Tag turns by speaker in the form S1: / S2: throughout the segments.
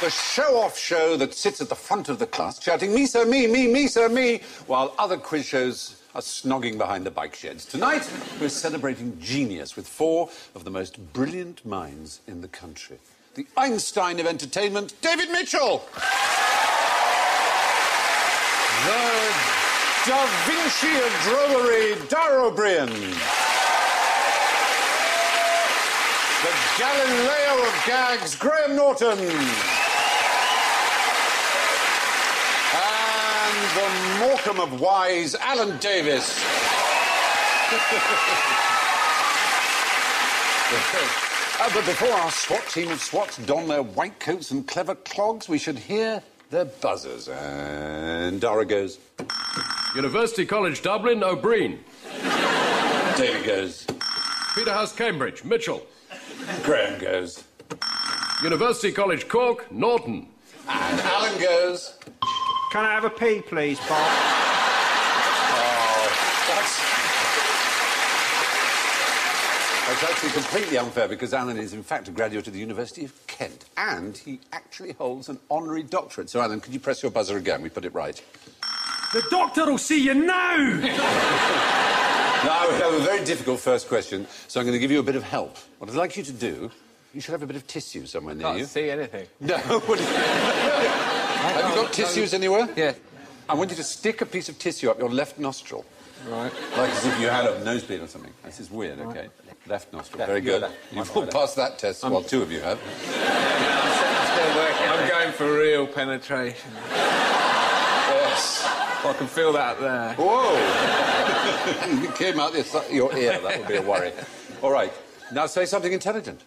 S1: The show-off show that sits at the front of the class shouting, me, sir, me, sir, me, while other quiz shows are snogging behind the bike sheds. Tonight, we're celebrating genius with 4 of the most brilliant minds in the country. The Einstein of entertainment, David Mitchell. The Da Vinci of drollery, Dara O'Brien. The Galileo of gags, Graham Norton. And the Morecambe of wise, Alan Davis. But before our SWAT team of SWATs don their white coats and clever clogs, we should hear their buzzers. And Dara goes...
S2: University College Dublin, O'Brien.
S1: David goes...
S2: Peterhouse Cambridge, Mitchell.
S1: Graham goes...
S2: University College Cork, Norton.
S1: And Alan goes...
S3: Can I have a pee, please, Bob?
S1: That's actually completely unfair, because Alan is, in fact, a graduate of the University of Kent, and he actually holds an honorary doctorate. So, Alan, could you press your buzzer again? We put it right.
S3: The doctor will see you now!
S1: Now, we have a very difficult first question, so I'm going to give you a bit of help. What I'd like you to do, you should have a bit of tissue somewhere near you.
S4: Can't see anything.
S1: No. Have you got tissues anywhere?
S4: Yeah.
S1: I want you to stick a piece of tissue up your left nostril.
S4: Right.
S1: Like as if you had a nosebleed or something. This is weird, OK? Left nostril. Very good. You've all passed that test. Well, 2 of you have.
S4: Still working. I'm going for real penetration.
S1: Yes.
S4: I can feel that there.
S1: Whoa! It came out your ear. That would be a worry. All right. Now say something intelligent.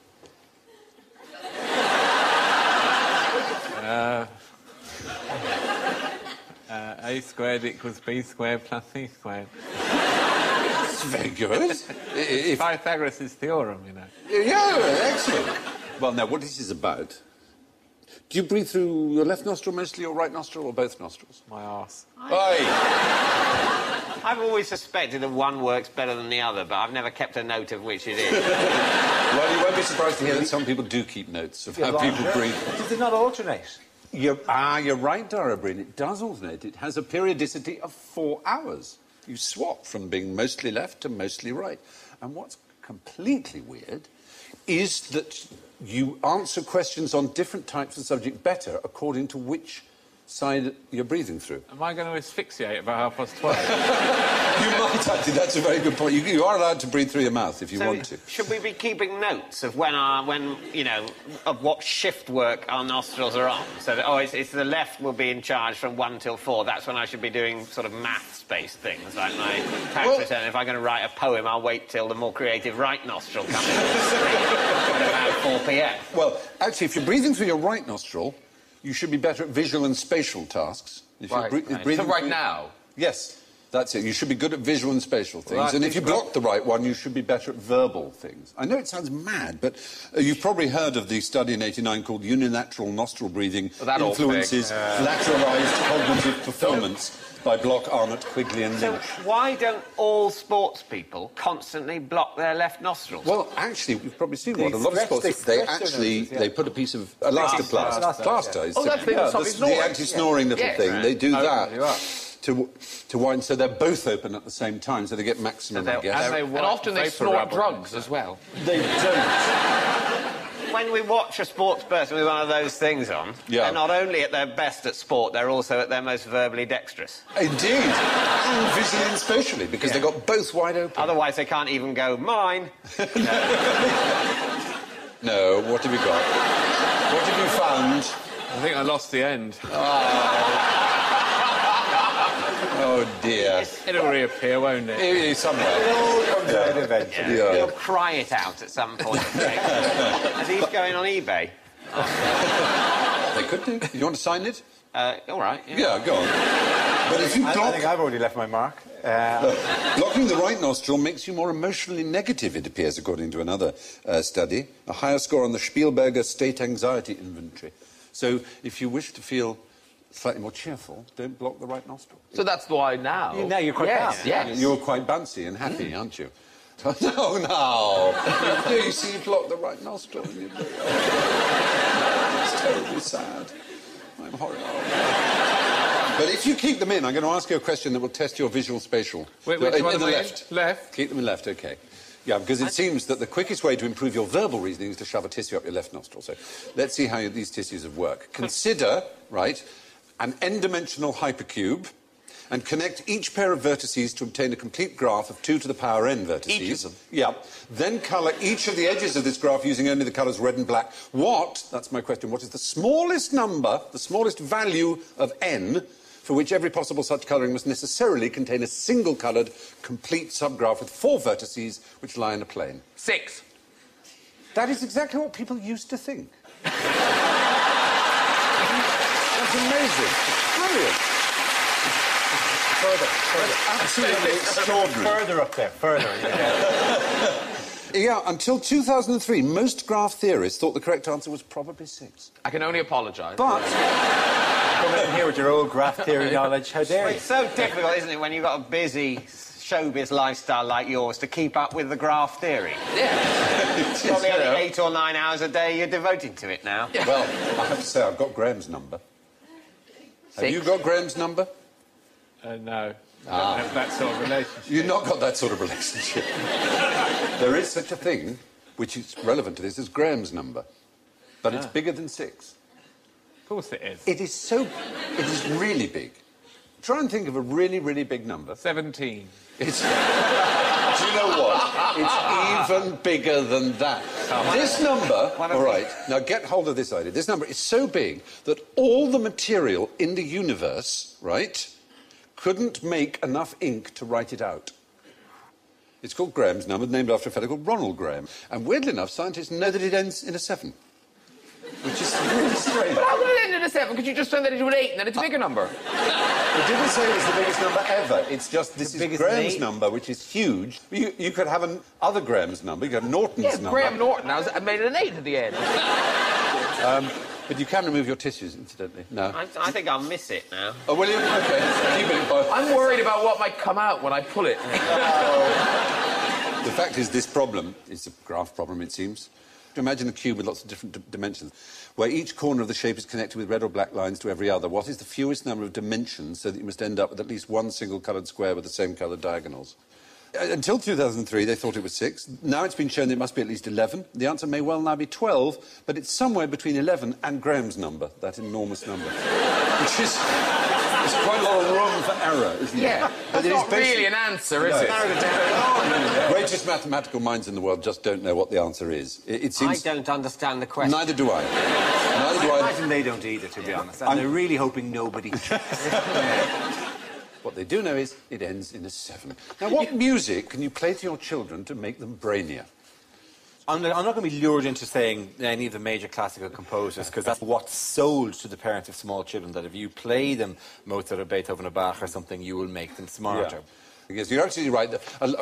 S4: A squared equals B squared plus C squared.
S1: That's very good.
S4: Pythagoras' theorem, you know.
S1: Yeah, excellent. Well, now, what this is about... Do you breathe through your left nostril mostly, or right nostril, or both nostrils?
S4: My arse.
S5: I've always suspected that one works better than the other, but I've never kept a note of which it is.
S1: Well, you won't be surprised to hear that some people do keep notes of how people breathe.
S3: Does it not alternate?
S1: You're right, Dara O'Brien. It does alternate. It has a periodicity of 4 hours. You swap from being mostly left to mostly right. And what's completely weird is that you answer questions on different types of subject better according to which side you're breathing through.
S4: Am I going to asphyxiate about 12:30?
S1: You might, actually. That's a very good point. You are allowed to breathe through your mouth if you want to.
S5: Should we be keeping notes of when you know, of what shift work our nostrils are on? So that, it's the left will be in charge from 1 till 4. That's when I should be doing sort of maths-based things, like my tax return. If I'm going to write a poem, I'll wait till the more creative right nostril comes in at about 4 p.m.
S1: Well, actually, if you're breathing through your right nostril, you should be better at visual and spatial tasks. If you're breathing
S4: so right now?
S1: Yes, that's it. You should be good at visual and spatial things.
S4: Well,
S1: and if you block the right one, you should be better at verbal things. I know it sounds mad, but you've probably heard of the study in '89 called Unilateral Nostril Breathing Influences Lateralised Cognitive Performance by Block, Arnott, Quigley and Lynch.
S5: So why don't all sports people constantly block their left nostrils?
S1: Well, actually, you've probably seen what a lot of sports... They put a piece of elastoplast. Plaster. It's the anti-snoring little thing. They do that to wind, so they're both open at the same time, so they get maximum, I guess.
S4: And often they snort drugs as well.
S1: They don't.
S5: When we watch a sports person with one of those things on, they're not only at their best at sport, they're also at their most verbally dexterous.
S1: Indeed. And visually and spatially, because they've got both wide open.
S5: Otherwise, they can't even go, mine.
S1: No, what have you got? What have you found?
S4: I think I lost the end.
S1: Oh, Oh, dear.
S4: It'll reappear, won't it?
S1: Somewhere.
S3: It all comes out eventually.
S1: Yeah.
S5: He'll cry it out at some point. Are these going on eBay?
S1: They could do. You want to sign it?
S5: All right.
S1: Yeah, go on. But if you
S3: I
S1: block...
S3: think I've already left my mark.
S1: Blocking the right nostril makes you more emotionally negative, it appears, according to another study. A higher score on the Spielberger State Anxiety Inventory. So if you wish to feel slightly more cheerful, don't block the right nostril.
S6: So that's why now...
S3: Now you're quite calm.
S6: Yes.
S1: You're quite bouncy and happy, aren't you? No. You see, you block the right nostril. And it's terribly sad. I'm horrified. But if you keep them in, I'm going to ask you a question that will test your visual spatial.
S4: Which one
S1: in
S4: are
S1: the
S4: we in?
S1: left.
S4: Left?
S1: Keep them in left, OK. Yeah, because it seems that the quickest way to improve your verbal reasoning is to shove a tissue up your left nostril. So let's see how these tissues have worked. Consider, right, an n-dimensional hypercube and connect each pair of vertices to obtain a complete graph of 2 to the power n vertices.
S6: Each of them?
S1: Yeah. Then colour each of the edges of this graph using only the colours red and black. That's my question, what is the smallest number, the smallest value of n for which every possible such colouring must necessarily contain a single-coloured, complete subgraph with 4 vertices which lie in a plane?
S6: 6.
S1: That is exactly what people used to think. That's amazing. Brilliant. Further. Absolutely extraordinary.
S3: Further up there, further.
S1: Yeah, until 2003, most graph theorists thought the correct answer was probably 6.
S6: I can only apologise.
S1: But...
S3: Coming in here with your old graph theory knowledge, how dare you?
S5: It's so difficult, isn't it, when you've got a busy showbiz lifestyle like yours to keep up with the graph theory?
S6: Yeah.
S5: Probably only 8 or 9 hours a day you're devoting to it now.
S6: Yeah.
S1: Well, I have to say, I've got Graham's number.
S6: 6.
S1: Have you got Graham's number?
S4: No. I don't have that sort of relationship.
S1: You've not got that sort of relationship. There is such a thing, which is relevant to this, as Graham's number. But it's bigger than 6.
S4: Of course it is.
S1: It is really big. Try and think of a really, really big number.
S4: 17.
S1: It's... Do you know what? It's even bigger than that. This number... All right, now get hold of this idea. This number is so big that all the material in the universe, right, couldn't make enough ink to write it out. It's called Graham's number, named after a fellow called Ronald Graham. And weirdly enough, scientists know that it ends in a 7. Which is really strange.
S6: But how would it end in a 7? Could you just turn that into an 8 and then it's a bigger number?
S1: It didn't say it was the biggest number ever. It's just this is Graham's number, which is huge. You could have other Graham's number. You could have Norton's number.
S6: Graham Norton. I made it an 8 at the end.
S1: But you can remove your tissues, incidentally. No.
S5: I think I'll miss it now.
S1: Oh, will you? OK. Keep it both.
S6: I'm worried about what might come out when I pull it.
S1: The fact is, this problem is a graph problem, it seems. Imagine a cube with lots of different dimensions, where each corner of the shape is connected with red or black lines to every other. What is the fewest number of dimensions so that you must end up with at least one single-coloured square with the same coloured diagonals? Until 2003, they thought it was 6. Now it's been shown that it must be at least 11. The answer may well now be 12, but it's somewhere between 11 and Graham's number, that enormous number. Which is... There's quite a lot of room for error, isn't there?
S6: Yeah, that's not really an answer, is it?
S1: The greatest mathematical minds in the world just don't know what the answer is. It seems...
S5: I don't understand the question.
S1: Neither do I. Neither do
S3: I
S1: I.
S3: imagine they don't either, to be honest. And they're really hoping nobody checks.
S1: What they do know is it ends in a 7. Now, what music can you play to your children to make them brainier?
S3: I'm not going to be lured into saying any of the major classical composers, because that's what's sold to the parents of small children, that if you play them Mozart or Beethoven or Bach or something, you will make them smarter.
S1: Yeah. Yes, you're absolutely right.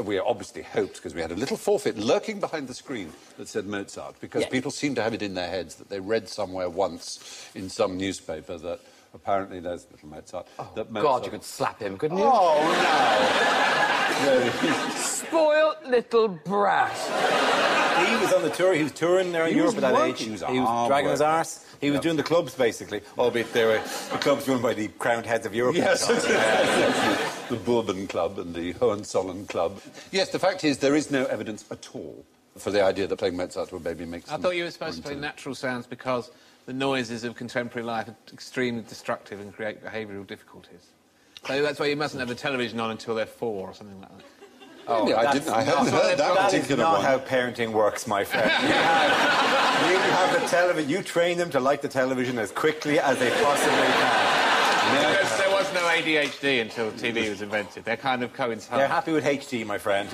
S1: We obviously hoped, because we had a little forfeit lurking behind the screen that said Mozart, because people seem to have it in their heads that they read somewhere once in some newspaper that apparently there's little Mozart.
S6: Oh,
S1: that
S6: God,
S1: Mozart...
S6: you could slap him, couldn't you?
S1: Oh, no.
S6: Spoiled little brat.
S3: He was on the tour. He was touring there in Europe at that age.
S1: He was
S3: dragging his arse. He was doing the clubs, basically, albeit they were the clubs run by the crowned heads of Europe.
S1: Yes, the Bourbon Club and the Hohenzollern Club. Yes, the fact is there is no evidence at all for the idea that playing Mozart to a baby makes them...
S4: I thought you were supposed to play natural sounds because the noises of contemporary life are extremely destructive and create behavioural difficulties. So that's why you mustn't have the television on until they're 4 or something like that.
S1: Oh, yeah, I hadn't heard that
S3: That is
S1: particular
S3: not
S1: one.
S3: how parenting works, my friend. You have the television. You train them to like the television as quickly as they possibly can.
S4: Because there was no ADHD until TV was invented. They're kind of coincide.
S3: They're happy with HD, my friend.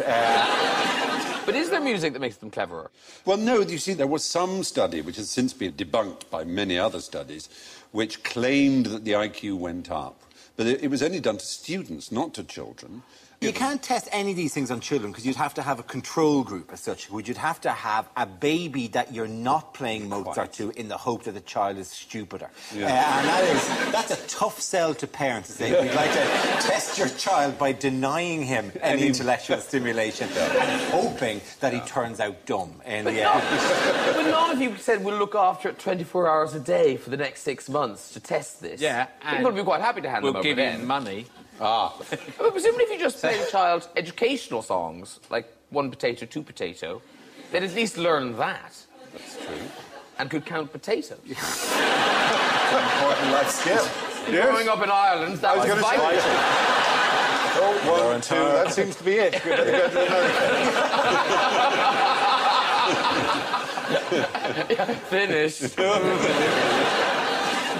S6: But is there music that makes them cleverer?
S1: Well, no, you see, there was some study, which has since been debunked by many other studies, which claimed that the IQ went up. But it was only done to students, not to children.
S3: You can't test any of these things on children because you'd have to have a control group as such. You'd have to have a baby that you're not playing Mozart to in the hope that the child is stupider.
S1: Yeah.
S3: And that's a tough sell to parents to say, we'd like to test your child by denying him any intellectual stimulation and hoping that he turns out dumb. And
S6: But none of you said we'll look after it 24 hours a day for the next 6 months to test this.
S4: Yeah,
S6: People would be quite happy to hand them
S4: We'll
S6: over
S4: give
S6: then.
S4: you money.
S6: But presumably if you just play the child educational songs, like one potato, two potato, they'd at least learn that.
S1: That's true.
S6: And could count potatoes.
S3: important life skill.
S6: Growing up in Ireland, that was vital.
S3: Oh, 1, 2, that seems to be it. Good to go to America.
S6: Finished.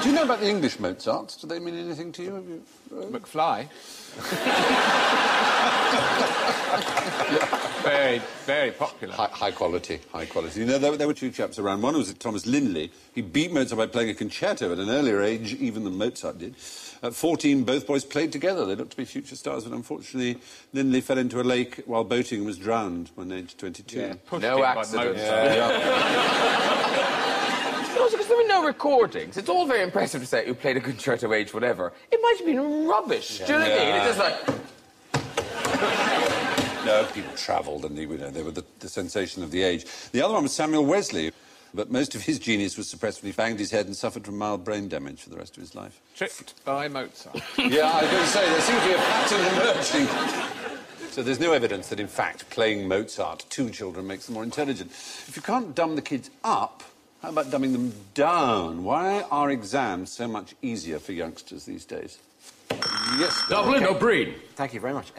S1: Do you know about the English Mozarts? Do they mean anything to you? Have you
S4: McFly. Very, very popular.
S1: High quality, high quality. You know, there were two chaps around. One was Thomas Lindley. He beat Mozart by playing a concerto at an earlier age, even than Mozart did. At 14, both boys played together. They looked to be future stars, but unfortunately, Lindley fell into a lake while boating and was drowned when aged 22.
S4: Yeah,
S6: No accident.
S1: Yeah.
S6: Because there were no recordings. It's all very impressive to say you played a concerto age, whatever. It might have been rubbish. Do you know what I mean? It's just like...
S1: No, people travelled and they were the sensation of the age. The other one was Samuel Wesley, but most of his genius was suppressed when he banged his head and suffered from mild brain damage for the rest of his life.
S4: Tricked by Mozart.
S1: Yeah, I was going to say, there seems to be a pattern emerging. So there's no evidence that, in fact, playing Mozart to children makes them more intelligent. If you can't dumb the kids up, how about dumbing them down? Why are exams so much easier for youngsters these days? Yes.
S2: Dublin, O'Brien.
S3: Thank you very much.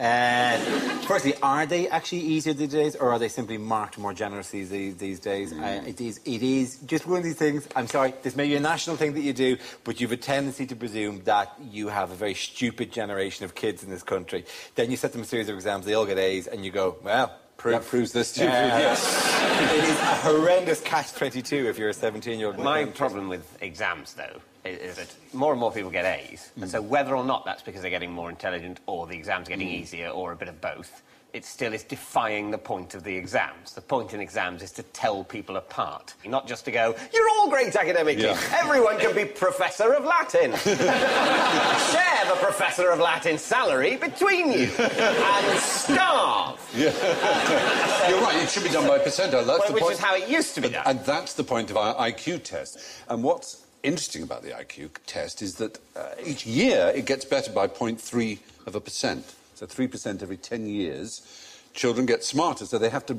S3: Firstly, are they actually easier these days, or are they simply marked more generously these days? It is just one of these things. I'm sorry, this may be a national thing that you do, but you have a tendency to presume that you have a very stupid generation of kids in this country. Then you set them a series of exams, they all get A's, and you go, well...
S1: That proves they're stupid, yes.
S3: It is a horrendous catch-22 if you're a 17-year-old.
S5: My problem with exams, though, is that more and more people get A's. And so whether or not that's because they're getting more intelligent or the exams are getting easier or a bit of both, it still is defying the point of the exams. The point in exams is to tell people apart, not just to go, you're all great academically.
S1: Yeah.
S5: Everyone can be Professor of Latin. Share the Professor of Latin salary between you and starve.
S1: Yeah. You're right, it should be done by percentile. That's the
S5: Which
S1: point.
S5: is how it used to be done.
S1: And that's the point of our IQ test. And what's interesting about the IQ test is that each year it gets better by 0.3%. So 3% every 10 years. Children get smarter, so they have to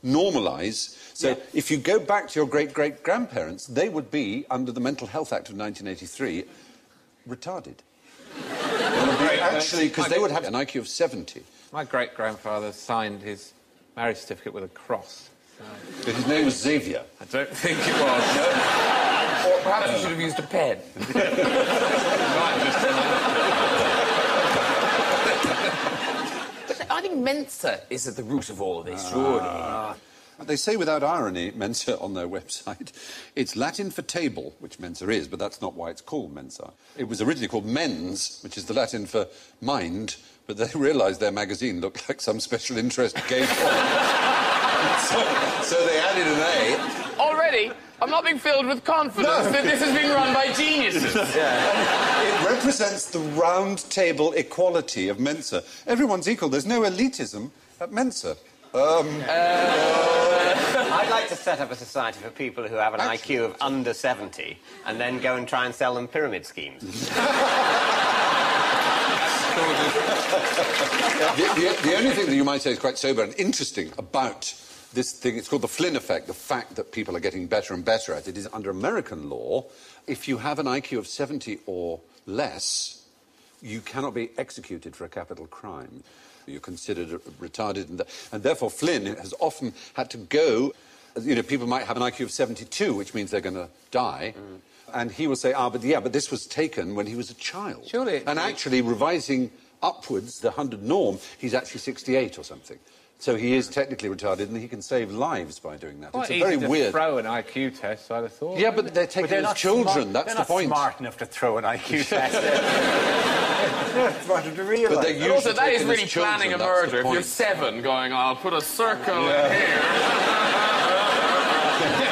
S1: normalise. So if you go back to your great-great-grandparents, they would be, under the Mental Health Act of 1983, retarded. Actually, because they would have an IQ of 70.
S4: My great-grandfather signed his marriage certificate with a cross.
S1: But his name was Xavier.
S4: I don't think it was.
S6: Or perhaps you should have used a pen. But I think Mensa is at the root of all this, surely.
S1: They say without irony, Mensa on their website, it's Latin for table, which Mensa is, but that's not why it's called Mensa. It was originally called Mens, which is the Latin for mind, but they realised their magazine looked like some special interest gay so they added an A.
S6: Already, I'm not being filled with confidence that this is being run by geniuses.
S1: It represents the round table equality of Mensa. Everyone's equal. There's no elitism at Mensa.
S5: I'd like to set up a society for people who have an IQ of under 70 and then go and try and sell them pyramid schemes.
S1: The only thing that you might say is quite sober and interesting about this thing, it's called the Flynn effect, the fact that people are getting better and better at it, is under American law, if you have an IQ of 70 or less, you cannot be executed for a capital crime. You're considered retarded, and therefore Flynn has often had to go... You know, people might have an IQ of 72, which means they're going to die, And he will say, but this was taken when he was a child.
S4: Surely.
S1: And actually, revising upwards the 100 norm, he's actually 68 or something. So he is technically retarded, and he can save lives by doing that.
S4: Quite
S1: it's a
S4: easy
S1: very
S4: to
S1: weird.
S4: throw an IQ test, I'd have thought.
S1: Yeah, but they're taken as children. That's the point.
S3: They're not smart enough to throw an IQ test. They're smart enough to realise.
S1: But they're usually
S6: Also, that is
S1: taken
S6: really
S1: as children,
S6: planning a
S1: that's the
S6: murder. If
S1: point.
S6: you're 7 going, I'll put a circle here.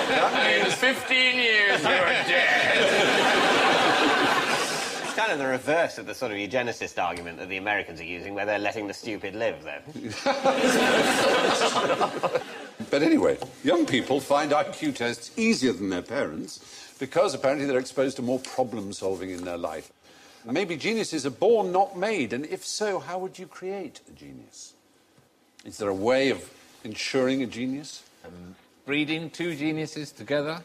S6: That means 15 years you're dead.
S5: It's kind of the reverse of the sort of eugenicist argument that the Americans are using, where they're letting the stupid live, though.
S1: But anyway, young people find IQ tests easier than their parents because apparently they're exposed to more problem-solving in their life. Maybe geniuses are born, not made, and if so, how would you create a genius? Is there a way of ensuring a genius?
S4: Breeding 2 geniuses together.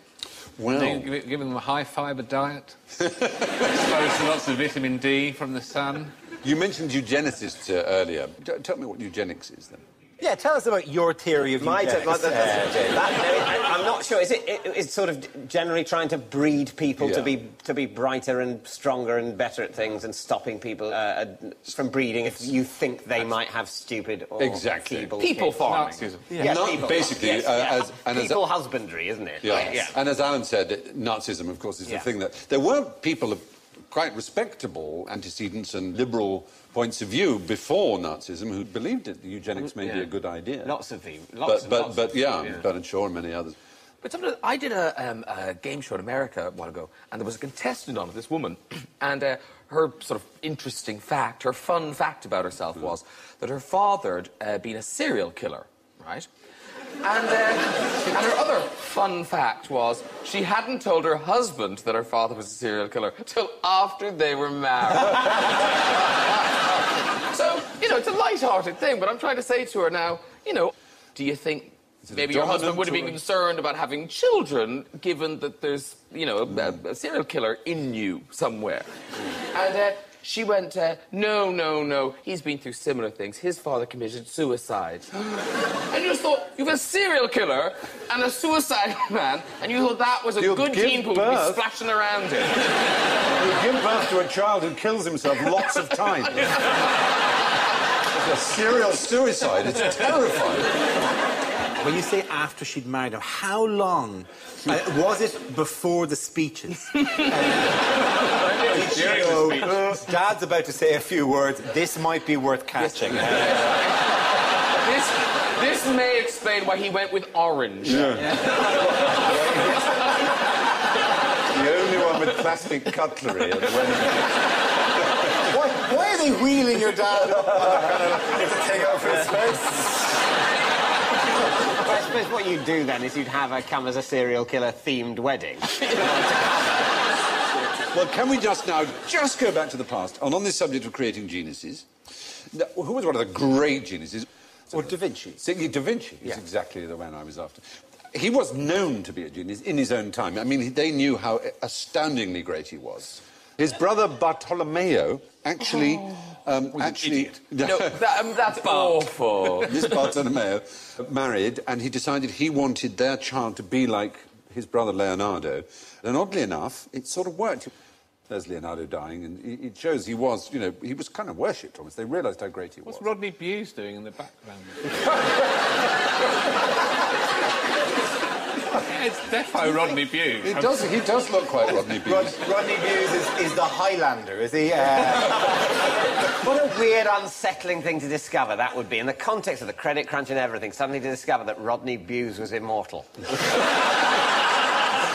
S1: Well,
S4: Giving them a high-fibre diet. Exposed to lots of vitamin D from the sun.
S1: you mentioned eugenicists earlier. Tell me what eugenics is, then.
S3: Yeah, tell us about your theory of eugenics.
S5: I'm not sure. Is it's sort of generally trying to breed people to be brighter and stronger and better at things, and stopping people from breeding if you think they might have stupid or feeble
S6: People
S5: kids.
S6: farming.
S4: Nazism.
S5: Yeah,
S1: Not basically,
S5: people husbandry, isn't it?
S1: Yeah.
S5: Like,
S1: And as Alan said, Nazism, of course, is the thing that... There were people of quite respectable antecedents and liberal points of view before Nazism who believed that eugenics may be a good idea.
S5: Lots of people.
S1: But Bernard Shaw and many others.
S6: But sometimes I did a game show in America a while ago, and there was a contestant on it, this woman, and her sort of interesting fact, her fun fact about herself was that her father had been a serial killer, right? And her other fun fact was she hadn't told her husband that her father was a serial killer till after they were married. So, it's a light-hearted thing, but I'm trying to say to her now, do you think maybe your husband would have been concerned about having children, given that there's, a serial killer in you somewhere? And she went, no, he's been through similar things. His father committed suicide. And you just thought, you have a serial killer and a suicide man, and you thought that was a good gene pool to be splashing around in.
S1: You give birth to a child who kills himself lots of times. It's a serial suicide. It's terrifying.
S3: When you say after she'd married him, how long? Was it before the speeches? Dad's about to say a few words. This might be worth catching.
S6: This may explain why he went with orange.
S1: The only one with plastic cutlery at the wedding.
S3: Why are they wheeling your dad up to take over his face?
S5: I suppose what you'd do then is you'd have her come as a serial killer-themed wedding.
S1: Well, can we just go back to the past? And on this subject of creating geniuses, who was one of the great geniuses?
S3: Or Da Vinci.
S1: Da Vinci is exactly the man I was after. He was known to be a genius in his own time. I mean, they knew how astoundingly great he was. His brother Bartolomeo actually...
S6: Idiot. No, that's awful.
S1: This Bartolomeo married, and he decided he wanted their child to be like his brother Leonardo. And oddly enough, it sort of worked. There's Leonardo dying, and it shows he was, he was kind of worshipped almost. They realised how great he was.
S4: What's Rodney Bewes doing in the background? It's defo Rodney Bewes.
S1: He does look quite Rodney Bewes.
S3: Rodney Bewes is the Highlander, is he?
S5: What a weird, unsettling thing to discover that would be, in the context of the credit crunch and everything, suddenly to discover that Rodney Bewes was immortal.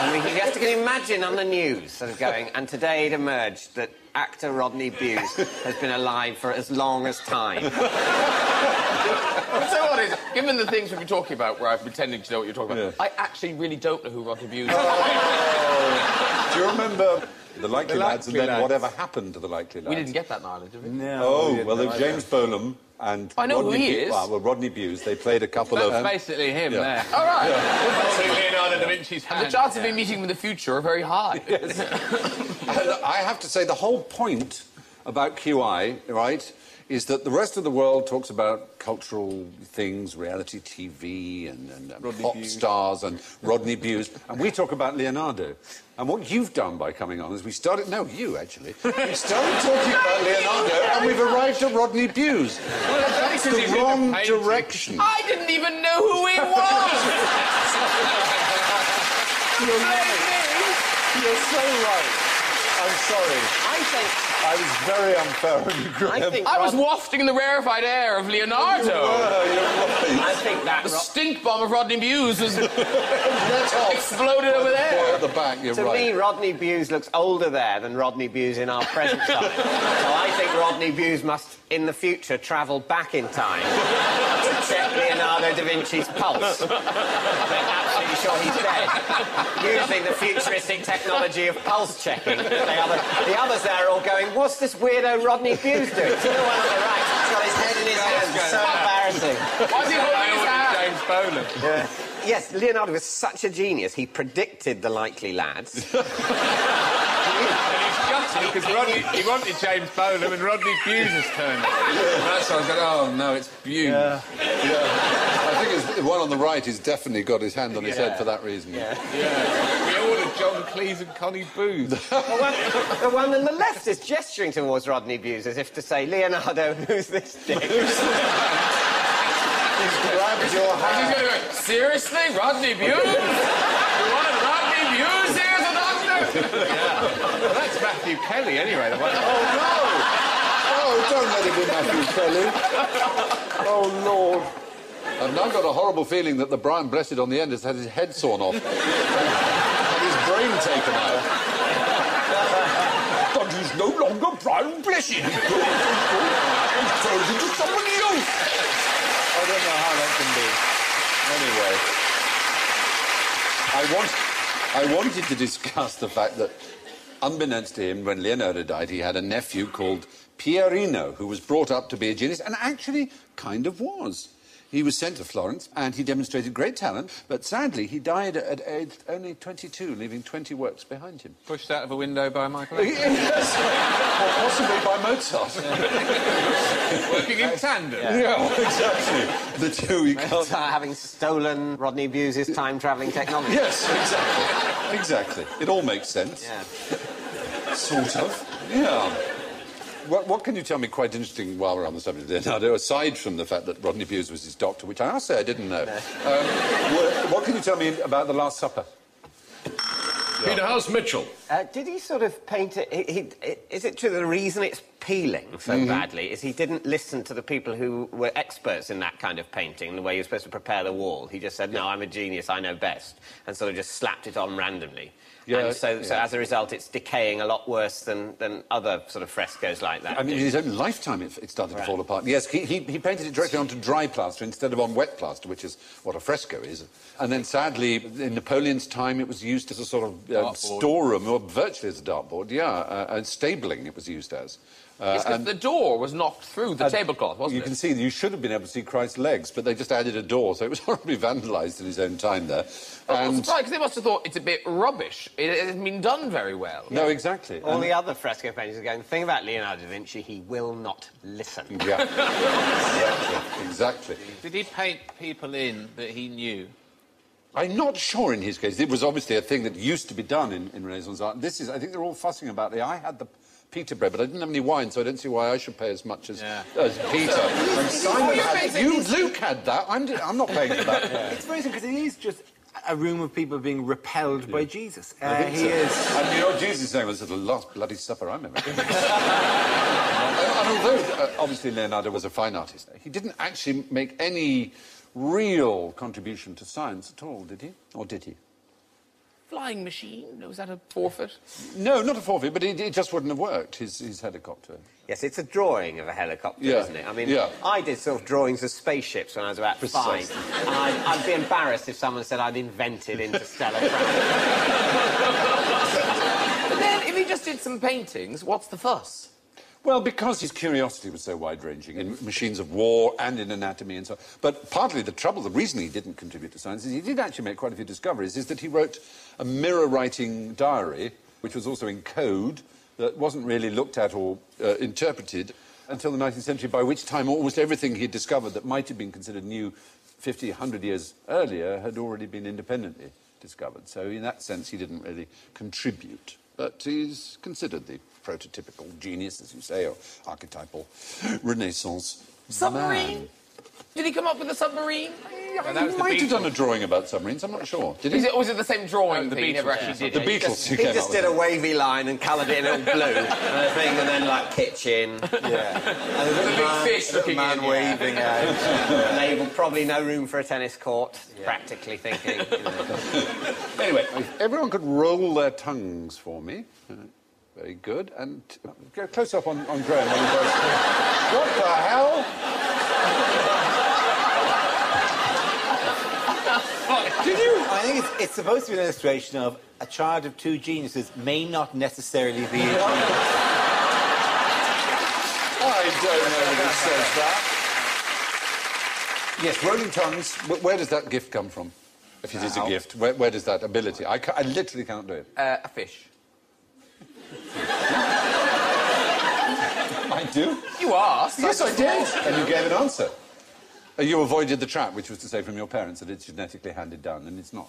S5: I mean, you have to imagine on the news sort of going, and today it emerged that actor Rodney Bewes has been alive for as long as time.
S6: So what is, given the things we've been talking about, where I'm pretending to know what you're talking about, I actually really don't know who Rodney Bewes is.
S1: Do you remember the Likely Lads and then whatever happened to the Likely Lads?
S6: We didn't get that in Ireland, did we?
S1: No. Well, James Bolam and
S6: I know who he is.
S1: Well, Rodney Bewes, they played a couple of...
S4: That's basically him there.
S6: All right.
S4: Leonardo da Vinci's hand.
S6: The chances of me meeting him in the future are very high.
S1: I have to say, the whole point about QI, right, is that the rest of the world talks about cultural things, reality TV and pop stars and Rodney Bewes, and we talk about Leonardo. And what you've done by coming on is we started... No, you, actually. We started talking about Leonardo, and we've arrived at Rodney Bewes.
S6: Well,
S1: that's the wrong direction.
S6: I didn't even know who he was!
S1: You're right. You're so right. I'm sorry. I was very unfair on you, Graham.
S6: I was wafting the rarefied air of Leonardo.
S1: You're right.
S5: I think that...
S6: The stink bomb of Rodney Bewes was exploded over
S1: Boy
S6: there.
S1: at the back, you're
S5: To
S1: right.
S5: me, Rodney Bewes looks older there than Rodney Bewes in our present time. So I think Rodney Bewes must, in the future, travel back in time to check Leonardo da Vinci's pulse. Make absolutely sure he's dead. Using the futuristic technology of pulse checking. The others there are all going, what's this weirdo Rodney Bewes doing? See the one on the right? He's got his head in his hands. So embarrassing.
S6: Why is he holding his hand?
S4: James Bolam.
S5: Yeah. Yes, Leonardo was such a genius. He predicted the likely lads.
S4: Because he wanted James Bolam and Rodney Bewes' turn.
S1: That's why I was going, oh, no, it's Bewes. Yeah. I think the one on the right has definitely got his hand on his head for that reason.
S4: Yeah. We ordered John Cleese and Connie Booth.
S5: The one on the left is gesturing towards Rodney Bewes as if to say, Leonardo, who's this dick?
S1: He's grabbed your hand.
S6: He's going to go, seriously? Rodney Bewes? You wanted Rodney Bewes here as a doctor?
S4: Well, that's Matthew Kelly, anyway. The one...
S1: Oh, no! Oh, don't let it be Matthew Kelly. Oh, Lord. I've now got a horrible feeling that the Brian Blessed on the end has had his head sawn off and his brain taken out. But he's no longer Brian Blessed. He's turned into somebody else. I don't know how that can be. Anyway, I wanted to discuss the fact that, unbeknownst to him, when Leonardo died, he had a nephew called Pierino, who was brought up to be a genius, and actually kind of was. He was sent to Florence, and he demonstrated great talent, but sadly, he died at age only 22, leaving 20 works behind him.
S4: Pushed out of a window by Michael.
S1: Yes, or possibly by Mozart.
S4: Working in tandem.
S1: Yeah, exactly. The two, you can't...
S5: Having stolen Rodney Bewes' time-travelling technology.
S1: Yes, exactly. Exactly. It all makes sense.
S5: Yeah.
S1: Sort of. Yeah. What can you tell me quite interesting while we're on the subject of Leonardo, aside from the fact that Rodney Bewes was his doctor, which I must say I didn't know? No. What can you tell me about The Last Supper?
S2: Peterhouse Mitchell.
S5: Did he sort of paint it... is it true the reason it's peeling so badly is he didn't listen to the people who were experts in that kind of painting, the way you're supposed to prepare the wall? He just said, no, I'm a genius, I know best, and sort of just slapped it on randomly. Yeah, and so as a result, it's decaying a lot worse than other sort of frescoes like that.
S1: I mean, in his own lifetime, it started to fall apart. Yes, he painted it directly onto dry plaster instead of on wet plaster, which is what a fresco is. And then, sadly, in Napoleon's time, it was used as a sort of storeroom, or virtually as a dartboard, and stabling it was used as.
S6: It's because the door was knocked through the tablecloth, wasn't it?
S1: You can see, you should have been able to see Christ's legs, but they just added a door, so it was horribly vandalised in his own time there.
S6: I'm surprised, because they must have thought it's a bit rubbish. It hasn't been done very well.
S1: No, exactly.
S5: All the other fresco painters are going, the thing about Leonardo da Vinci, he will not listen.
S1: Yeah, exactly.
S4: Did he paint people in that he knew?
S1: I'm not sure in his case. It was obviously a thing that used to be done in Renaissance art. I think they're all fussing about it. I had the Peter bread, but I didn't have any wine, so I don't see why I should pay as much as Peter. And Simon had... Luke had that. I'm not paying for that.
S3: It's very interesting, because it is just a room of people being repelled by Jesus.
S1: He is... And you know what Jesus' name was at the last bloody supper I remember. And although, obviously, Leonardo was a fine artist, he didn't actually make any real contribution to science at all, did he? Or did he?
S6: Flying machine? Was that a forfeit?
S1: No, not a forfeit, but it just wouldn't have worked, his helicopter.
S5: Yes, it's a drawing of a helicopter, isn't it? I mean, I did sort of drawings of spaceships when I was about 5, and I'd be embarrassed if someone said I'd invented interstellar travel.
S6: But then, if he just did some paintings, what's the fuss?
S1: Well, because his curiosity was so wide-ranging in machines of war and in anatomy and so on. But partly the reason he didn't contribute to science is he did actually make quite a few discoveries, is that he wrote a mirror-writing diary, which was also in code, that wasn't really looked at or interpreted. until the 19th century, by which time almost everything he'd discovered that might have been considered new 50, 100 years earlier had already been independently discovered. So in that sense, he didn't really contribute. But he's considered the prototypical genius, as you say, or archetypal Renaissance
S6: Submarine?
S1: man.
S6: Did he come up with a submarine?
S1: He might have done a drawing about submarines, I'm not sure. Did he?
S6: Was it the same drawing
S4: the
S6: thing? He never actually did
S1: The
S6: it?
S1: Beatles,
S5: He just did a wavy line and coloured it in all blue and a thing, and then like kitchen.
S3: Yeah. And
S6: The big fish looking
S3: man
S6: in,
S3: waving out.
S5: And they've probably no room for a tennis court, practically thinking.
S1: Anyway, if everyone could roll their tongues for me. Very good. And go close up on Graham. What the hell?
S3: Did you? I think it's supposed to be an illustration of a child of two geniuses may not necessarily be a genius.
S1: I don't know who says that. Yes, rolling tongues. Where does that gift come from? If it is a gift, where does that ability? I literally can't do it.
S6: A fish.
S1: I do.
S6: You asked.
S1: Yes, I did. And you gave an answer. You avoided the trap, which was to say from your parents that it's genetically handed down, and it's not.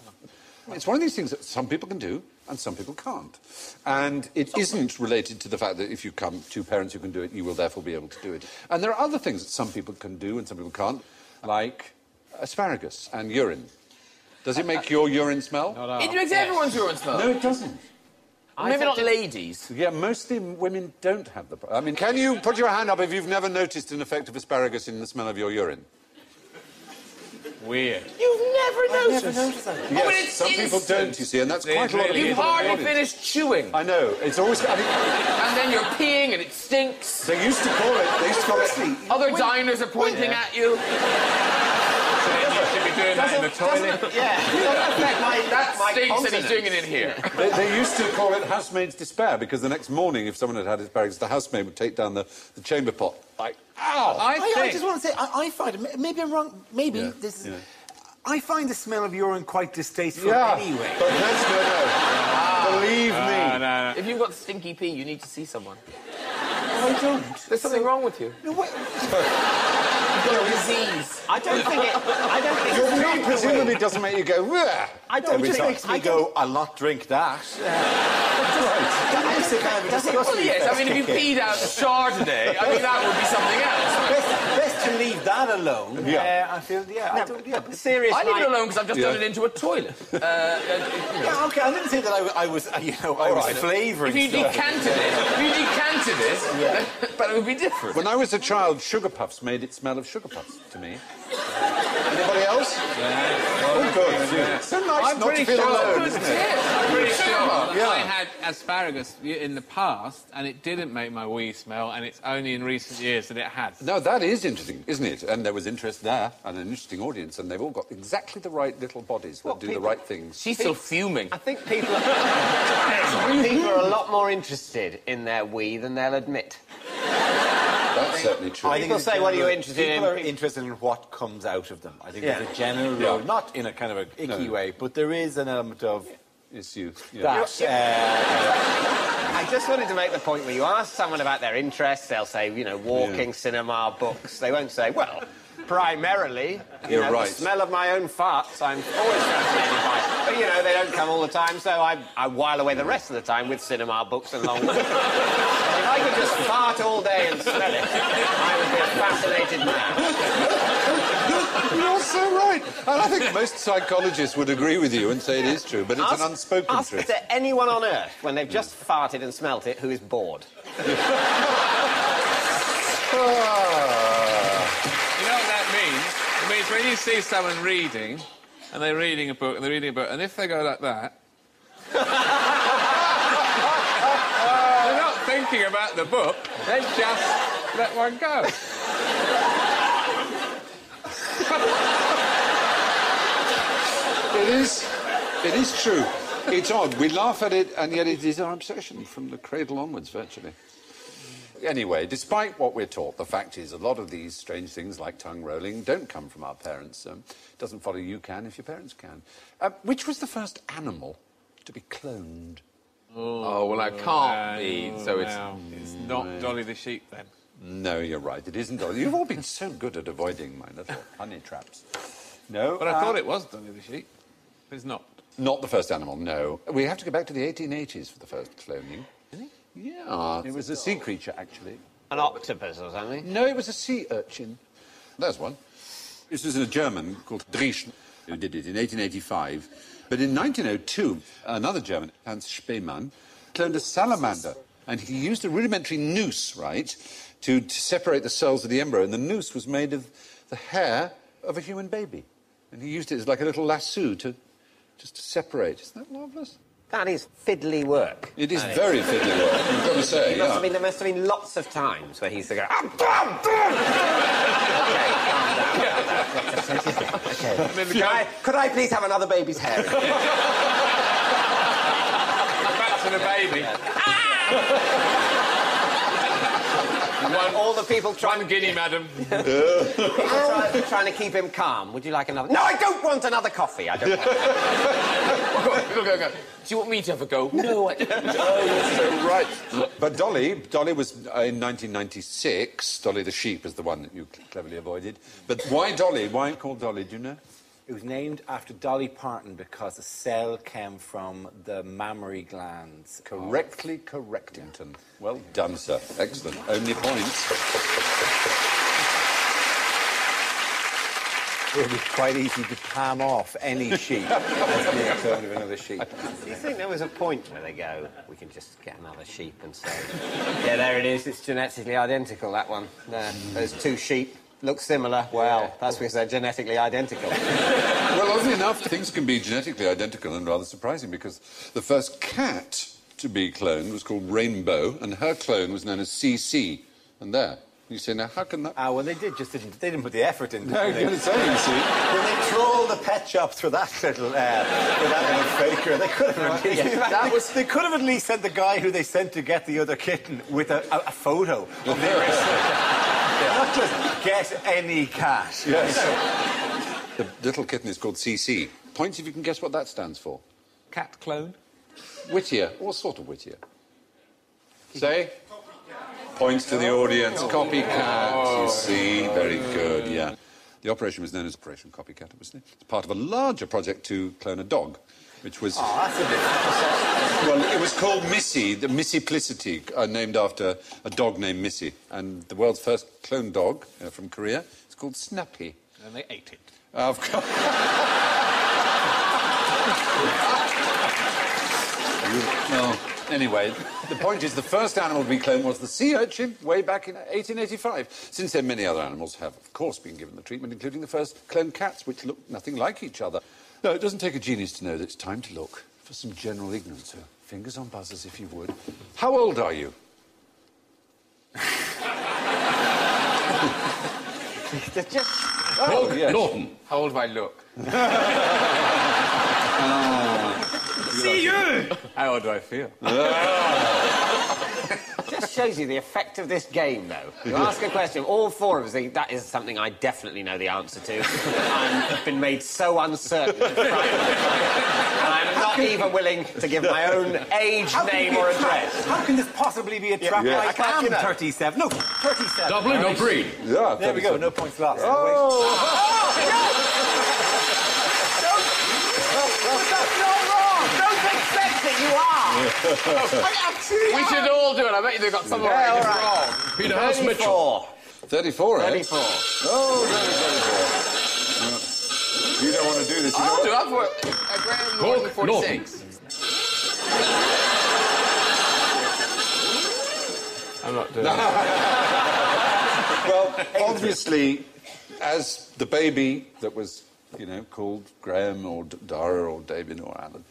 S1: It's one of these things that some people can do and some people can't. And it isn't related to the fact that if you come two parents who can do it, you will therefore be able to do it. And there are other things that some people can do and some people can't, like asparagus and urine. Does it make your urine smell?
S6: It makes everyone's urine smell.
S1: No, it doesn't.
S6: Maybe not ladies.
S1: Yeah, mostly women don't have the... I mean, can you put your hand up if you've never noticed an effect of asparagus in the smell of your urine?
S4: Weird.
S6: You've never noticed.
S3: Never noticed that.
S1: Yes,
S6: but it's
S1: some people
S6: instant.
S1: don't, you see, and that's quite a lot of
S6: You've
S1: people. in the
S6: hardly
S1: audience.
S6: finished chewing.
S1: I know, it's always... I mean,
S6: And then you're peeing and it stinks.
S1: they used to call it...
S6: Other diners are pointing at you.
S4: You should be doing that in the toilet.
S6: That stinks and he's doing it in here.
S1: They used to call it housemaid's despair, because the next morning, if someone had had asparagus, the housemaid would take down the chamber pot, like, ow!
S3: I just want to say, I find it, maybe I'm wrong, maybe
S1: Yeah,
S3: this is...
S1: yeah.
S3: I find the smell of urine quite distasteful
S1: Yeah,
S3: anyway.
S1: but let's no. Believe me.
S4: No.
S6: If you've got stinky pee, you need to see someone.
S3: I don't.
S6: There's something wrong with you.
S3: No, wait.
S6: You've got a disease.
S5: I don't think
S1: Your pee presumably doesn't make you go, "Wah!"
S3: It just makes me go, I'll not drink that. That makes it kind of a disgusting
S6: Well, yes, I mean, if you
S3: kick in.
S6: peed out Chardonnay, I mean, that would be something else.
S3: Best to leave that alone.
S1: Yeah.
S3: I feel, I don't, but
S5: serious.
S6: I leave it alone because I've just
S1: Yeah.
S6: done it into a toilet.
S3: yeah, okay, I didn't say that I was, I was flavouring
S6: If you
S3: stuff.
S6: decanted it, but it would be different.
S1: When I was a child, sugar puffs made it smell of sugar puffs to me. Anybody else? Oh, good. Yeah. So nice not to feel alone, isn't it?
S4: I'm pretty sure
S1: Yeah.
S4: I had asparagus in the past and it didn't make my wee smell, and it's only in recent years that it has.
S1: No, that is interesting, isn't it? And there was interest there and an interesting audience, and they've all got exactly the right little bodies that do the right things.
S6: She's still fuming.
S5: I think people are a lot more interested in their wee than they'll admit.
S1: That's certainly true.
S5: People say, what are you interested in?
S3: People are interested in what comes out of them. I think
S5: Yeah.
S3: there's a general rule, not in a kind of a icky way, but there is an element of
S1: It's you. Yeah.
S3: that.
S5: I just wanted to make the point where you ask someone about their interests, they'll say, walking, cinema, books. They won't say, well, primarily,
S1: You're right.
S5: the smell of my own farts, I'm always fascinated by. But, they don't come all the time, so I while away the rest of the time with cinema, books and long walks. If I could just fart all day and smell it, I would be a fascinated man.
S1: You're so right. And I think most psychologists would agree with you and say it is true, but it's an unspoken
S5: Ask
S1: truth.
S5: to anyone on Earth, when they've just farted and smelt it, who is bored.
S4: You know what that means? It means when you see someone reading, and they're reading a book, and if they go like that... they're not thinking about the book, they just let one go.
S1: It is true. It's odd. We laugh at it, and yet it is our obsession from the cradle onwards, virtually. Anyway, despite what we're taught, the fact is a lot of these strange things like tongue rolling don't come from our parents. It doesn't follow you can if your parents can. Which was the first animal to be cloned?
S6: Oh, well, that can't be. So it's...
S4: It's not Dolly the sheep, then.
S1: No, you're right. It isn't Dolly. You've all been so good at avoiding my little honey traps. No.
S4: But I thought it was Dolly the sheep. It's not.
S1: Not the first animal, no. We have to go back to the 1880s for the first cloning.
S4: Really?
S1: Yeah. It was a sea creature, actually.
S5: An octopus or something?
S1: No, it was a sea urchin. There's one. This was a German called Driesch who did it in 1885. But in 1902, another German, Hans Spemann, cloned a salamander. And he used a rudimentary noose, right, to separate the cells of the embryo. And the noose was made of the hair of a human baby. And he used it as like a little lasso to separate. Isn't that marvellous?
S5: That is fiddly work.
S1: It is very fiddly work, I've got to say,
S5: There must have been lots of times where he used to go, Okay. Could I please have another baby's hair?
S4: Back to the baby.
S5: All the people
S4: One guinea, madam.
S5: trying to keep him calm. Would you like another? No, I don't want another coffee. I don't want
S6: Go. Do you want me to have a go? No, I don't.
S1: Oh, you're so right. But Dolly was in 1996. Dolly the sheep is the one that you cleverly avoided. But why Dolly? Why called Dolly? Do you know?
S3: It was named after Dolly Parton because the cell came from the mammary glands.
S1: Correctly, Correctington. Well done, sir. Excellent. Only points.
S3: It would be quite easy to palm off any sheep as being a clone of another sheep.
S5: Do you think there was a point where they go, we can just get another sheep and say, yeah, there it is, it's genetically identical, that one. There, there's two sheep, look similar. Well, that's because they're genetically identical.
S1: Well, oddly enough, things can be genetically identical and rather surprising because the first cat to be cloned was called Rainbow and her clone was known as CC. And there. You say, now, how can that...
S3: Ah, well, they didn't put the effort in.
S1: No, you're saying, you see.
S3: When they trolled the pet shops for that little faker, they could have they could have at least sent the guy who they sent to get the other kitten with a photo of the not just get any cat.
S1: Yes. The little kitten is called CC. Points if you can guess what that stands for.
S4: Cat clone.
S1: Whittier. What sort of Whittier? Say? Points to the audience. Copycat, you see. Very good, yeah. The operation was known as Operation Copycat, wasn't it? It's part of a larger project to clone a dog, which was...
S3: Oh, that's a bit...
S1: Well, it was called Missy, the Missiplicity, named after a dog named Missy. And the world's first cloned dog from Korea is called Snappy.
S4: And they ate it.
S1: Of course. Well, anyway, the point is the first animal to be cloned was the sea urchin way back in 1885. Since then, many other animals have, of course, been given the treatment, including the first cloned cats, which look nothing like each other. No, it doesn't take a genius to know that it's time to look for some general ignorance. So, fingers on buzzers, if you would. How old are you?
S6: Oh, yes. Norton.
S4: How old do I look?
S6: See you!
S4: How old do I feel?
S5: Just shows you the effect of this game, though. You ask a question, all four of us think that is something I definitely know the answer to. I've been made so uncertain. And I'm not even willing to give my own age, name, or address.
S3: How can this possibly be a trap?
S1: Yeah.
S3: I am 37. No, 37.
S6: Dublin or breed?
S1: Yeah,
S3: There we go, no points lost.
S5: You are!
S6: We should all do it. I bet you they've got some right and wrong.
S2: Peter House Mitchell.
S1: 34, eh?
S5: 34.
S1: Oh, 34. You don't want to do this. You
S6: I'll
S1: don't
S6: do it. I've worked a grand more than 46.
S4: I'm not doing it.
S1: Well, obviously, as the baby that was, called Graham or Dara or David or Alan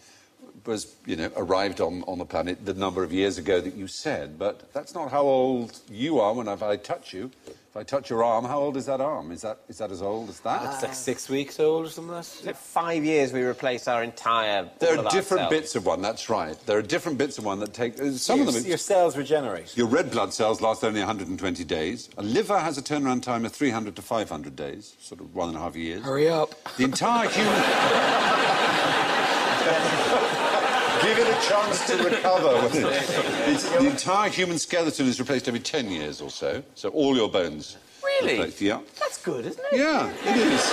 S1: was, arrived on the planet the number of years ago that you said, but that's not how old you are if I touch you. If I touch your arm, how old is that arm? Is that as old as that?
S3: It's like 6 weeks old or something like that.
S5: Is it 5 years we replace our entire...
S1: There
S5: all
S1: are
S5: of
S1: different
S5: ourselves?
S1: bits of one, that's right. There are different bits of one that take... Some of them...
S3: Your cells regenerate.
S1: Your red blood cells last only 120 days. A liver has a turnaround time of 300 to 500 days, sort of 1.5 years.
S6: Hurry up.
S1: The entire human... Give it a chance to recover. The entire human skeleton is replaced every 10 years or so. So all your bones.
S6: Really?
S1: Replaced, yeah.
S5: That's good, isn't it?
S1: Yeah, it is.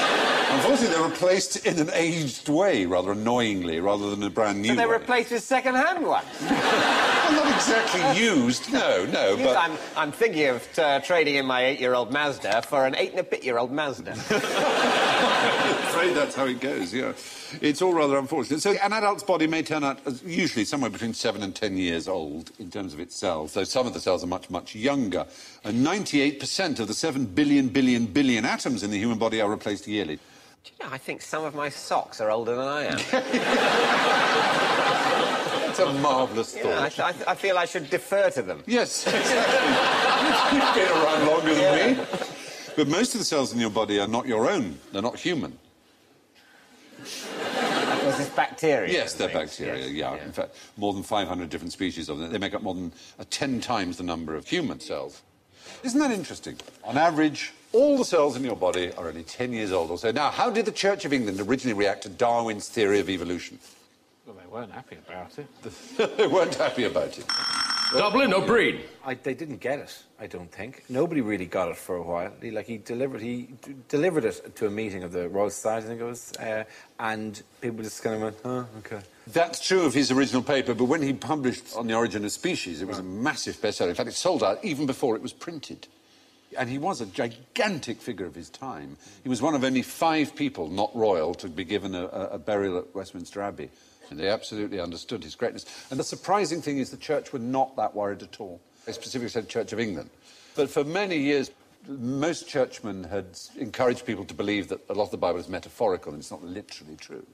S1: Unfortunately, they're replaced in an aged way, rather annoyingly, rather than a brand new
S5: So they're
S1: way.
S5: replaced with second-hand ones.
S1: Well, not exactly used, no, but...
S5: I'm thinking of trading in my 8-year-old Mazda for an 8-and-a-bit-year-old Mazda.
S1: I'm afraid that's how it goes, yeah. It's all rather unfortunate. So an adult's body may turn out as usually somewhere between 7 and 10 years old in terms of its cells, though some of the cells are much, much younger. And 98% of the 7 billion atoms in the human body are replaced yearly.
S5: Do you know, I think some of my socks are older than I am.
S1: It's a marvellous thought.
S5: Yeah, I feel I should defer to them.
S1: Yes, exactly. You've been around longer than me. But most of the cells in your body are not your own. They're not human.
S5: Was this bacteria?
S1: Yes, they're bacteria, yeah. In fact, more than 500 different species of them. They make up more than 10 times the number of human cells. Isn't that interesting? On average, all the cells in your body are only 10 years old or so. Now, how did the Church of England originally react to Darwin's theory of evolution?
S4: Well, they weren't happy about it.
S1: They weren't happy about it.
S2: Dublin or Breed?
S3: They didn't get it, I don't think. Nobody really got it for a while. He delivered it to a meeting of the Royal Society, I think it was, and people just kind of went, oh, OK.
S1: That's true of his original paper, but when he published On the Origin of Species, it was a massive bestseller. In fact, it sold out even before it was printed. And he was a gigantic figure of his time. He was one of only 5 people, not royal, to be given a burial at Westminster Abbey. And they absolutely understood his greatness. And the surprising thing is the Church were not that worried at all. They specifically said Church of England. But for many years, most churchmen had encouraged people to believe that a lot of the Bible is metaphorical and it's not literally true.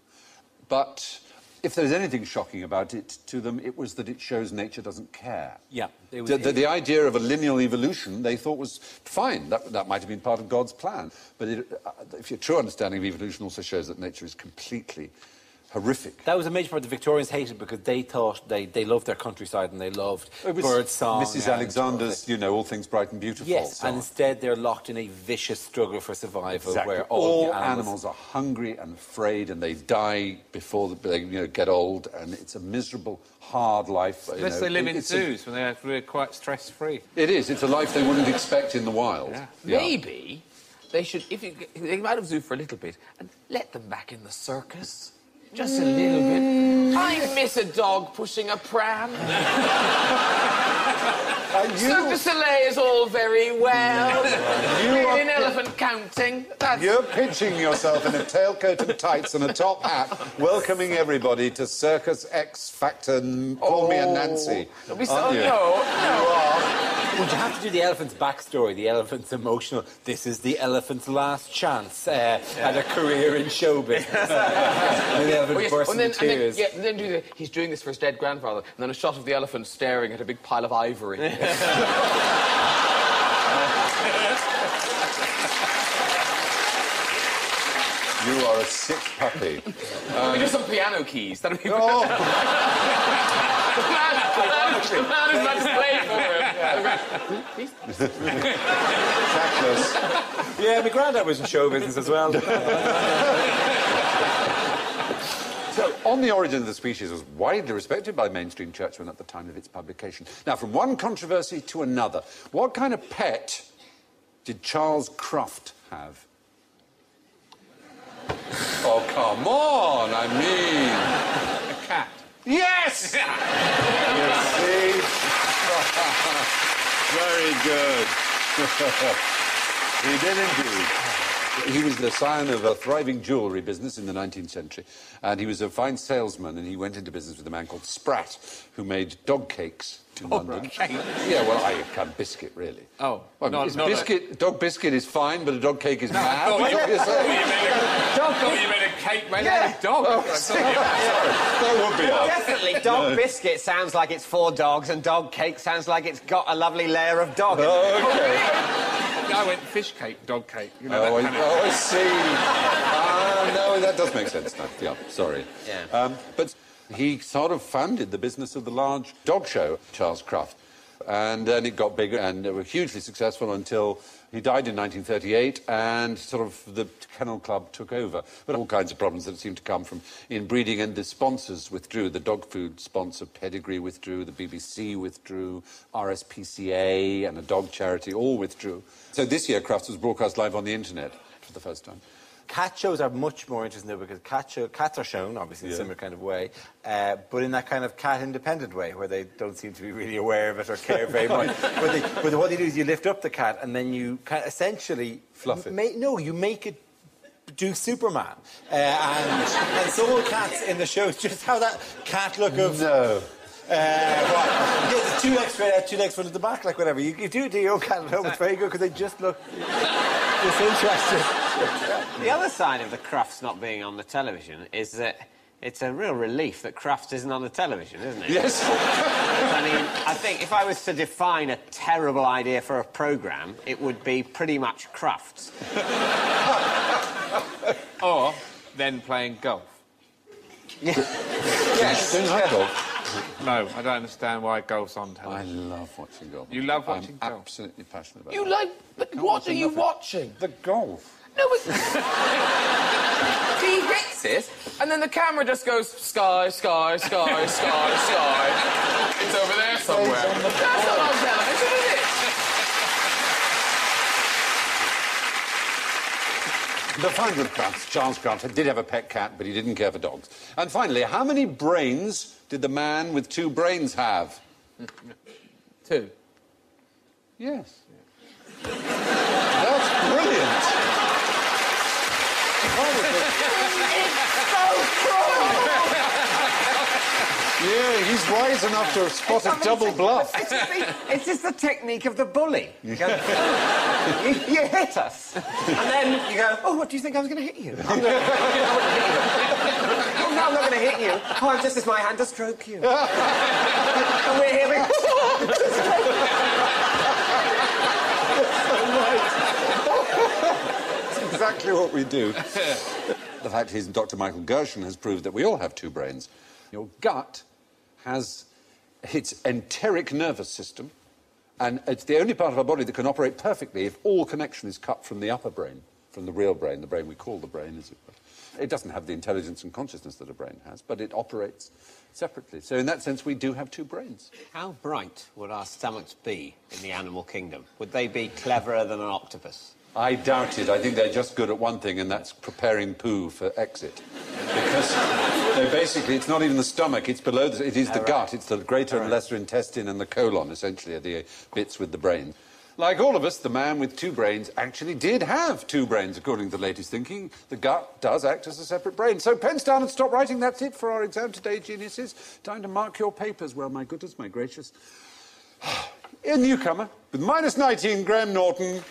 S1: But if there's anything shocking about it to them, it was that it shows nature doesn't care.
S3: Yeah.
S1: The idea of a lineal evolution they thought was fine. That might have been part of God's plan. But if your true understanding of evolution also shows that nature is completely horrific.
S3: That was a major part the Victorians hated because they thought they loved their countryside and they loved bird song.
S1: Mrs. Alexander's, you know, all things bright and beautiful.
S3: Yes,
S1: song.
S3: and instead they're locked in a vicious struggle for survival
S1: Exactly.
S3: where
S1: all
S3: the
S1: animals are hungry and afraid and they die before they get old, and it's a miserable, hard life.
S4: Unless they live in zoos when they're quite stress-free.
S1: It is. It's a life they wouldn't expect in the wild.
S4: Yeah.
S1: Yeah.
S6: Maybe they should, if you take them out of zoo for a little bit, and let them back in the circus. Just a little bit. I miss a dog pushing a pram. Cirque du Soleil is all very well. An elephant counting.
S1: You're pitching yourself in a tailcoat and tights and a top hat, welcoming everybody to Circus X Factor, Call Me a Nancy.
S6: Don't be so...
S1: Aren't you?
S6: No.
S3: Would you have to do the elephant's backstory, the elephant's emotional, this is the elephant's last chance at a career in show business. And the elephant bursts into tears.
S6: And then he's doing this for his dead grandfather, and then a shot of the elephant staring at a big pile of ivory.
S1: You are a sick puppy.
S6: We do some piano keys. That'll be...
S1: Oh.
S6: The man is about to play for him.
S1: Tactless.
S3: Yeah, my granddad was in show business as well.
S1: So, On the Origin of the Species was widely respected by mainstream churchmen at the time of its publication. Now, from one controversy to another, what kind of pet did Charles Cruft have? Oh, come on, I mean...
S4: A cat.
S1: Yes! You see? Very good. He did indeed. He was the scion of a thriving jewellery business in the 19th century, and he was a fine salesman, and he went into business with a man called Spratt, who made dog cakes in London. Yeah, well, I can't biscuit, really.
S4: Oh,
S1: well, dog biscuit is fine, but a dog cake is mad.
S4: You made a cake made out of dog.
S1: Oh, sorry. That would be odd.
S5: Definitely, dog biscuit sounds like it's 4 dogs, and dog cake sounds like it's got a lovely layer of dog.
S1: Oh, OK.
S4: I went fish cake, dog cake. You know,
S1: I see. No, that does make sense now. Yeah, sorry.
S5: Yeah.
S1: But he sort of founded the business of the large dog show, Charles Cruft. And then it got bigger, and they were hugely successful until he died in 1938, and sort of the Kennel Club took over. But all kinds of problems that seemed to come from inbreeding, and the sponsors withdrew. The dog food sponsor, Pedigree, withdrew. The BBC withdrew. RSPCA and a dog charity all withdrew. So this year, Crufts was broadcast live on the internet for the first time.
S3: Cat shows are much more interesting though, because cats are shown, obviously, in a similar kind of way, but in that kind of cat-independent way, where they don't seem to be really aware of it or care very much. But what they do is you lift up the cat and then you kind of essentially...
S1: Fluff it.
S3: You make it do Superman. And some of the cats in the shows, just how that cat look of...
S1: No.
S3: Yeah, two legs straight out, two legs front at the back, like whatever. You do it to your own cat at home, it's very good, because they just look disinterested.
S5: The other side of the Crufts not being on the television is that it's a real relief that Crufts isn't on the television, isn't it?
S1: Yes.
S5: I mean, I think if I was to define a terrible idea for a programme, it would be pretty much Crufts.
S4: Or then playing golf.
S1: Yes. Don't like golf.
S4: No, I don't understand why golf's on television.
S1: I love watching golf.
S4: You love watching
S1: I'm
S4: golf?
S1: absolutely passionate about
S6: You
S1: it.
S6: like... What are you watching?
S1: The golf.
S6: No, but... He hits it, and then the camera just goes, sky, sky, sky, sky, sky. It's over there somewhere. That's not on television, is it?
S1: The founder of Crufts, Charles Crufts, did have a pet cat, but he didn't care for dogs. And finally, how many brains did the man with 2 brains have?
S4: 2.
S1: Yes. That's brilliant. Yeah, he's wise enough to have spotted double bluff.
S5: It's just the technique of the bully. You go, you hit us. And then you go, oh, what do you think I was going to hit you? I'm gonna hit you. Oh, no, I'm not going to hit you. Oh, this is my hand to stroke you. And we're here.
S1: That's exactly what we do. The fact is, Dr. Michael Gershon has proved that we all have 2 brains. Your gut has its enteric nervous system, and it's the only part of our body that can operate perfectly if all connection is cut from the upper brain, from the real brain, the brain we call the brain, as it were. It doesn't have the intelligence and consciousness that a brain has, but it operates separately. So in that sense, we do have 2 brains.
S5: How bright would our stomachs be in the animal kingdom? Would they be cleverer than an octopus?
S1: I doubt it. I think they're just good at one thing, and that's preparing poo for exit. Because they basically, it's not even the stomach, it's below it is the gut. It's the greater and lesser intestine and the colon, essentially, are the bits with the brain. Like all of us, the man with 2 brains actually did have 2 brains, according to the latest thinking. The gut does act as a separate brain. So pens down and stop writing. That's it for our exam today, geniuses. Time to mark your papers. Well, my goodness, my gracious. A newcomer with -19, Graham Norton.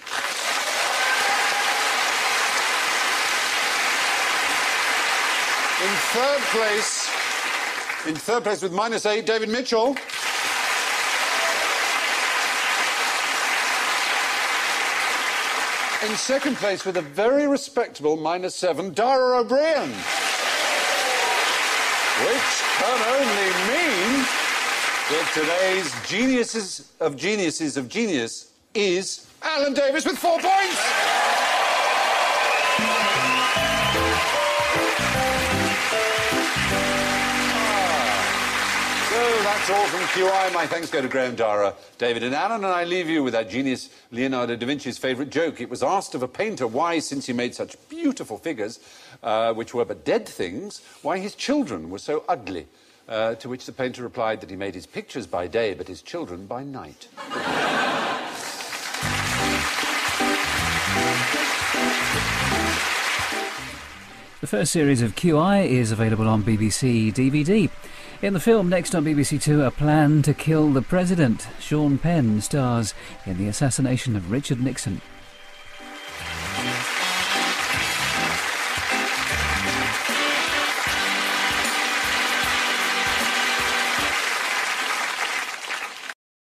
S1: In third place with -8, David Mitchell. In second place with a very respectable -7, Dara O'Brien. Which can only mean that today's geniuses of genius is Alan Davis with 4 points. That's all from QI. My thanks go to Graham, Dara, David and Alan, and I leave you with our genius Leonardo da Vinci's favourite joke. It was asked of a painter why, since he made such beautiful figures, which were but dead things, why his children were so ugly. To which the painter replied that he made his pictures by day, but his children by night.
S7: The first series of QI is available on BBC DVD. In the film next on BBC Two, A Plan to Kill the President, Sean Penn stars in the assassination of Richard Nixon.